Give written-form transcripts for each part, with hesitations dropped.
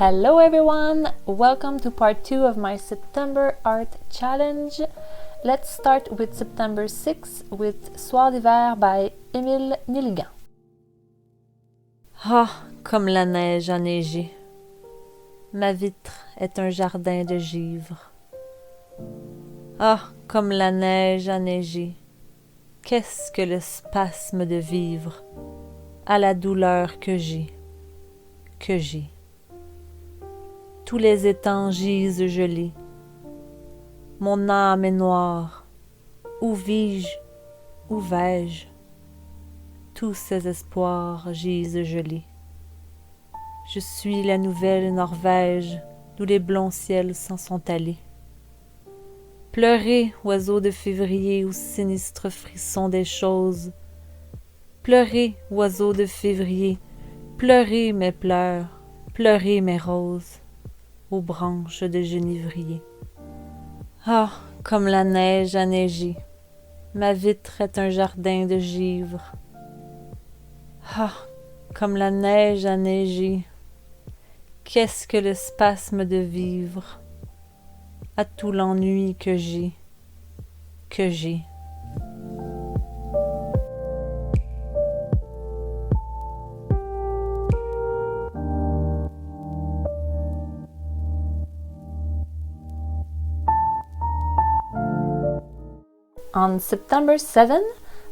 Hello everyone! Welcome to part 2 of my September Art Challenge. Let's start with September 6 with Soir d'hiver by Émile Nilgan. Ah, comme la neige enneigée. Ma vitre est un jardin de givre. Ah, comme la neige enneigée. Qu'est-ce que le spasme de vivre à la douleur que j'ai. Tous les étangs gisent gelés. Mon âme est noire. Où vis-je? Où vais-je? Tous ces espoirs gisent gelés. Je suis la nouvelle Norvège, d'où les blonds ciels s'en sont allés. Pleurez, oiseaux de février, aux sinistres frissons des choses. Pleurez, oiseaux de février, pleurez mes pleurs, pleurez mes roses, aux branches de genévrier. Ah, comme la neige enneigée, ma vitre est un jardin de givre. Ah, comme la neige enneigée, qu'est-ce que le spasme de vivre à tout l'ennui que j'ai. On September 7,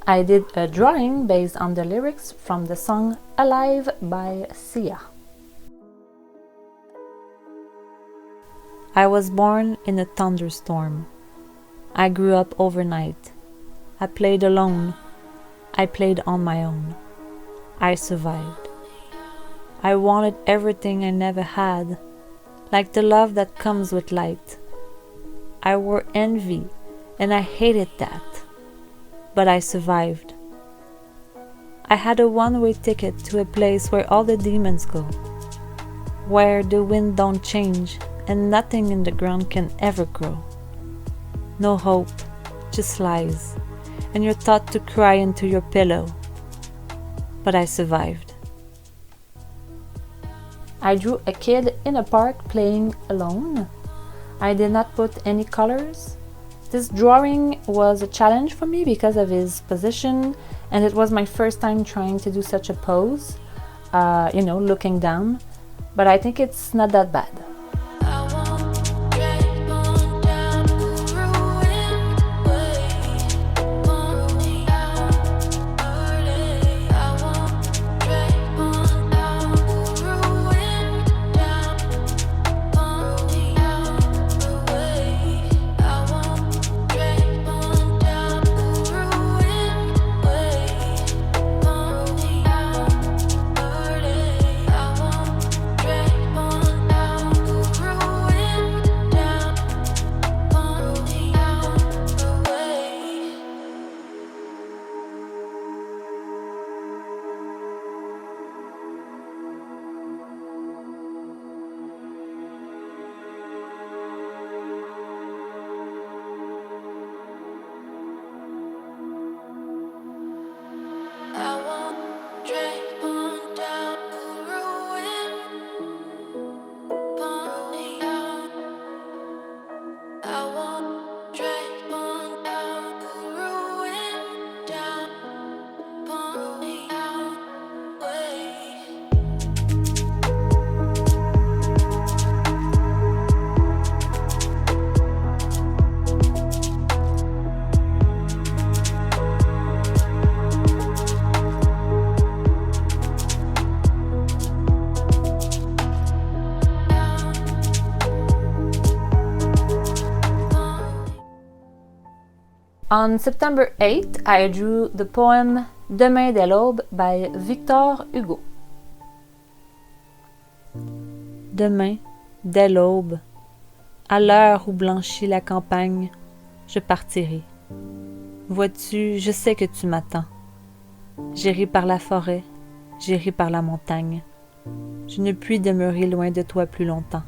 I did a drawing based on the lyrics from the song Alive by Sia. I was born in a thunderstorm. I grew up overnight. I played alone. I played on my own. I survived. I wanted everything I never had, like the love that comes with light. I wore envy, and I hated that. But I survived. I had a one-way ticket to a place where all the demons go, where the wind don't change and nothing in the ground can ever grow. No hope, just lies, and you're taught to cry into your pillow. But I survived. I drew a kid in a park playing alone. I did not put any colors. This drawing was a challenge for me because of his position, and it was my first time trying to do such a pose, looking down, but I think it's not that bad. On September 8, I drew the poem Demain dès l'aube by Victor Hugo. Demain, dès l'aube, à l'heure où blanchit la campagne, je partirai. Vois-tu, je sais que tu m'attends. J'irai par la forêt, j'irai par la montagne. Je ne puis demeurer loin de toi plus longtemps.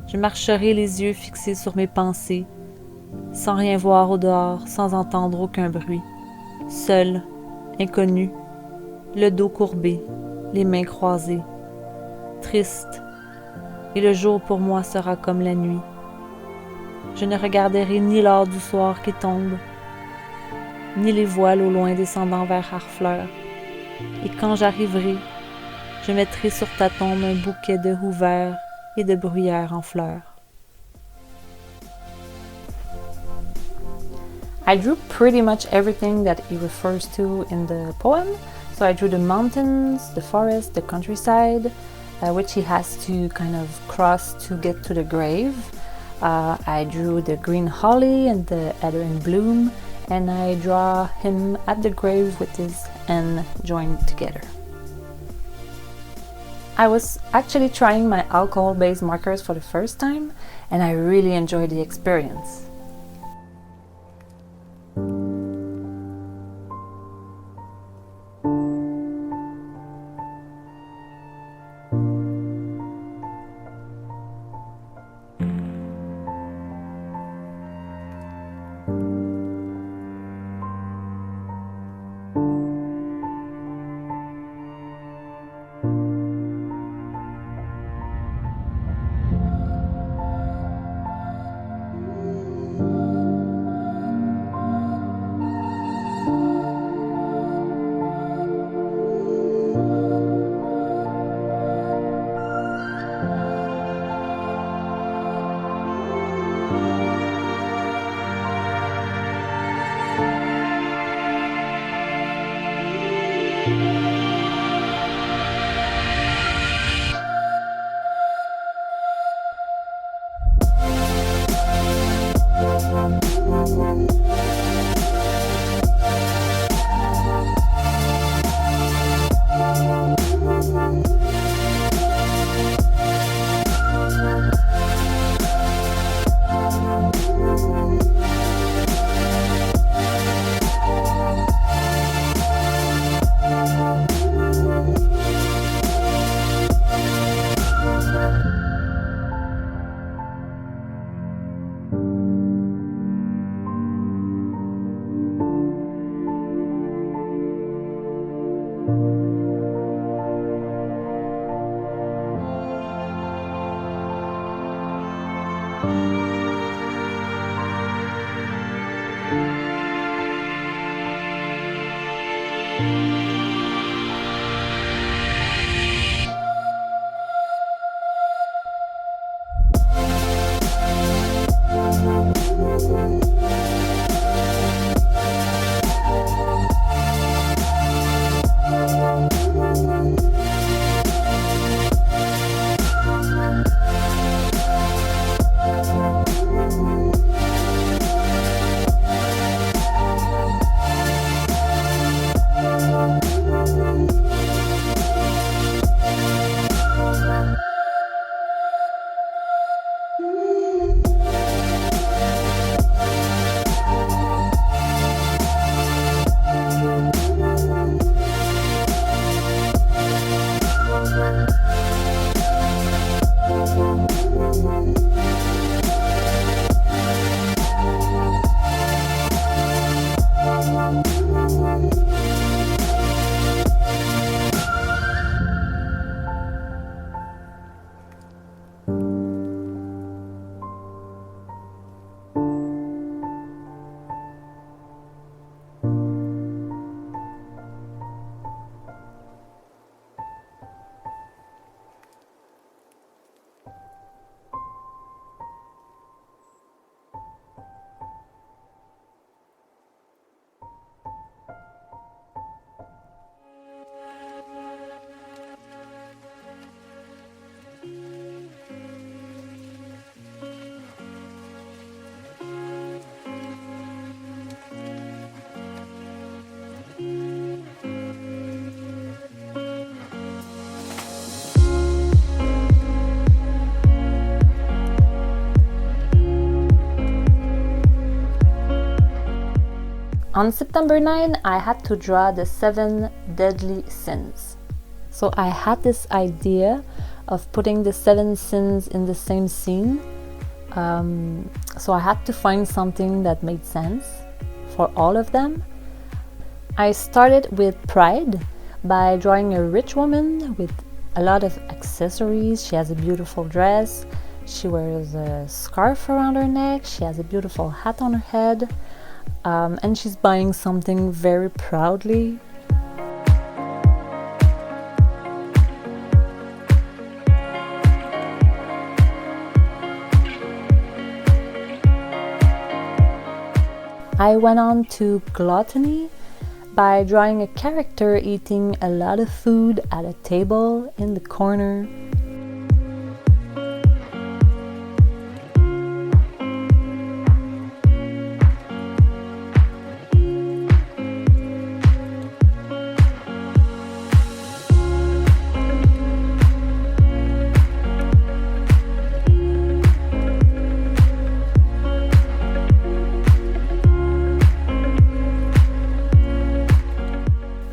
Je marcherai les yeux fixés sur mes pensées, sans rien voir au dehors, sans entendre aucun bruit, seul, inconnu, le dos courbé, les mains croisées, triste, et le jour pour moi sera comme la nuit. Je ne regarderai ni l'or du soir qui tombe, ni les voiles au loin descendant vers Harfleur. Et quand j'arriverai, je mettrai sur ta tombe un bouquet de houx verts et de bruyères en fleurs. I drew pretty much everything that he refers to in the poem. So I drew the mountains, the forest, the countryside, which he has to kind of cross to get to the grave. I drew the green holly and the heather in bloom, and I draw him at the grave with his hand joined together. I was actually trying my alcohol-based markers for the first time, and I really enjoyed the experience. On September 9, I had to draw the 7 deadly sins. So I had this idea of putting the 7 sins in the same scene. So I had to find something that made sense for all of them. I started with pride by drawing a rich woman with a lot of accessories. She has a beautiful dress. She wears a scarf around her neck. She has a beautiful hat on her head. And she's buying something very proudly. I went on to gluttony by drawing a character eating a lot of food at a table in the corner.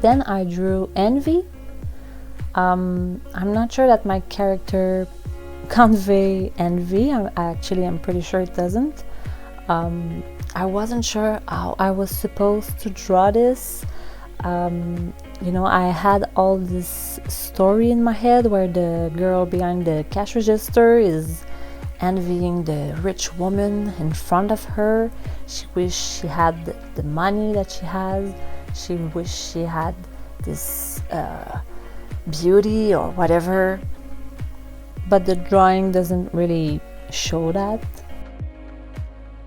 Then I drew envy. I'm not sure that my character convey envy. I'm pretty sure it doesn't. I wasn't sure how I was supposed to draw this. I had all this story in my head where the girl behind the cash register is envying the rich woman in front of her. She wished she had the money that she has. She wished she had this beauty or whatever, but the drawing doesn't really show that.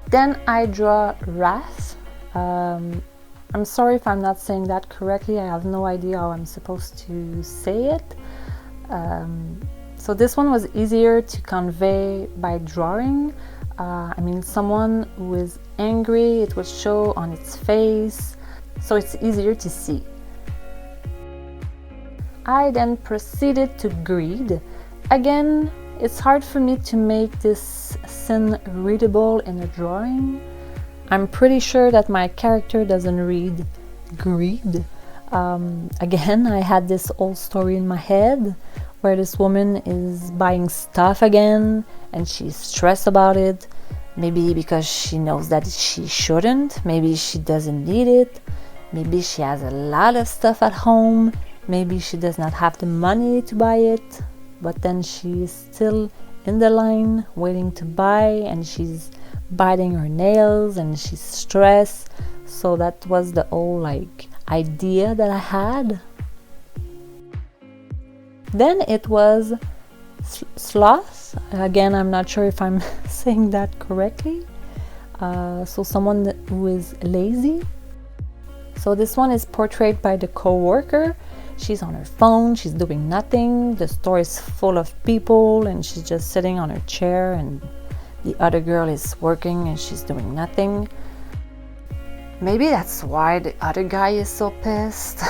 Then I draw wrath. I'm sorry if I'm not saying that correctly. I have no idea how I'm supposed to say it. So this one was easier to convey by drawing. Someone who is angry, it would show on its face. So it's easier to see. I then proceeded to greed. Again, it's hard for me to make this sin readable in a drawing. I'm pretty sure that my character doesn't read greed. Again, I had this old story in my head where this woman is buying stuff again and she's stressed about it. Maybe because she knows that she shouldn't. Maybe she doesn't need it. Maybe she has a lot of stuff at home. Maybe she does not have the money to buy it, but then she is still in the line waiting to buy, and she's biting her nails and she's stressed. So that was the whole idea that I had. Then it was sloth. Again, I'm not sure if I'm saying that correctly. So someone who is lazy. So this one is portrayed by the co-worker. She's on her phone, she's doing nothing. The store is full of people and she's just sitting on her chair, and the other girl is working and she's doing nothing. Maybe that's why the other guy is so pissed.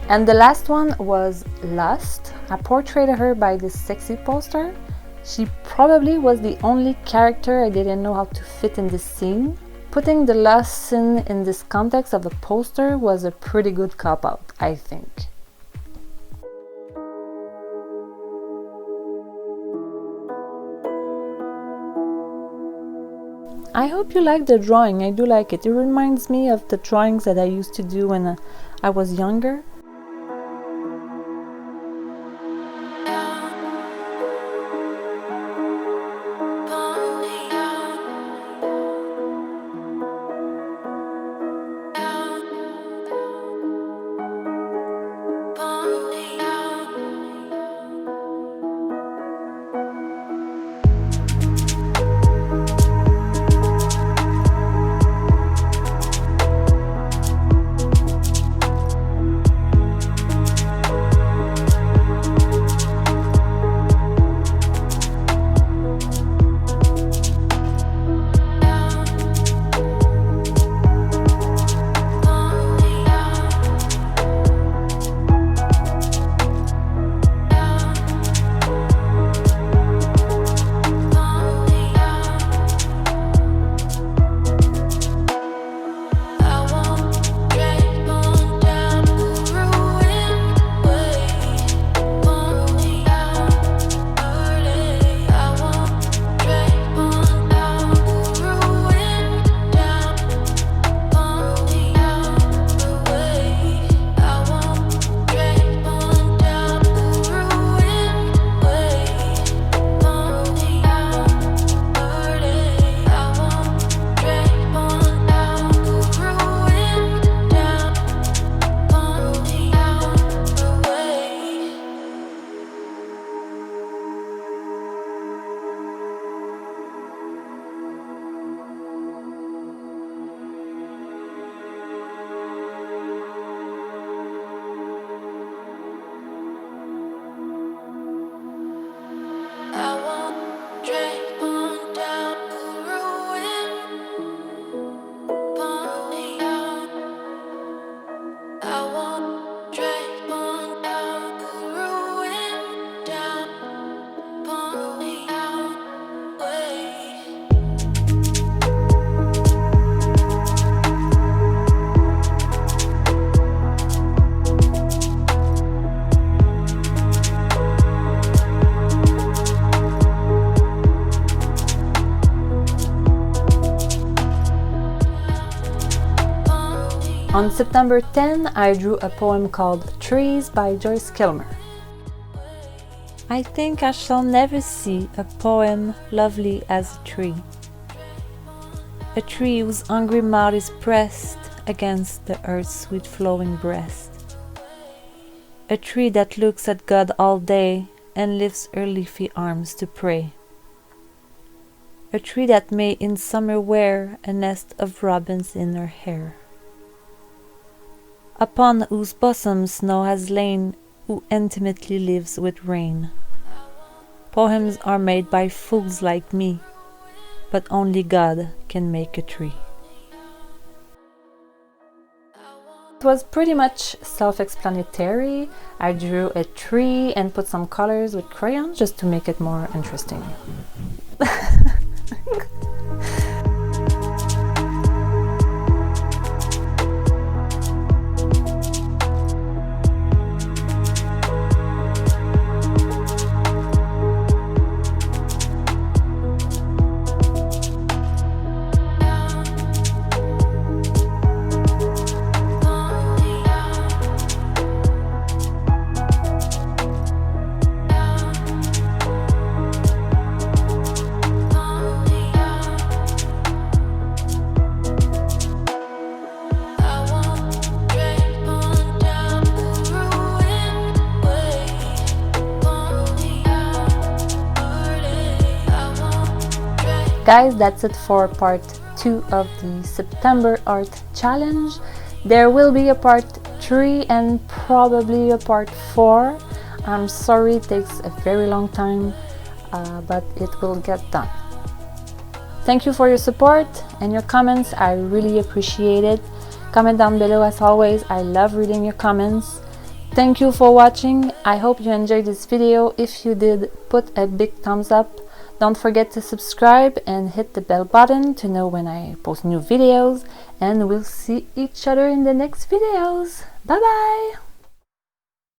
And the last one was lust. I portrayed her by this sexy poster. She probably was the only character I didn't know how to fit in this scene. Putting the lust scene in this context of the poster was a pretty good cop-out, I think. I hope you like the drawing. I do like it. It reminds me of the drawings that I used to do when I was younger. On September 10, I drew a poem called Trees by Joyce Kilmer. I think I shall never see a poem lovely as a tree whose hungry mouth is pressed against the earth's sweet flowing breast, a tree that looks at God all day and lifts her leafy arms to pray, a tree that may in summer wear a nest of robins in her hair, upon whose bosom snow has lain, who intimately lives with rain. Poems are made by fools like me, but only God can make a tree. It was pretty much self-explanatory. I drew a tree and put some colors with crayons just to make it more interesting. Guys, that's it for part 2 of the September Art Challenge. There will be a part 3 and probably a part 4. I'm sorry it takes a very long time, but it will get done. Thank you for your support and your comments. I really appreciate it. Comment down below as always. I love reading your comments. Thank you for watching. I hope you enjoyed this video. If you did, put a big thumbs up. Don't forget to subscribe and hit the bell button to know when I post new videos, and we'll see each other in the next videos. Bye bye!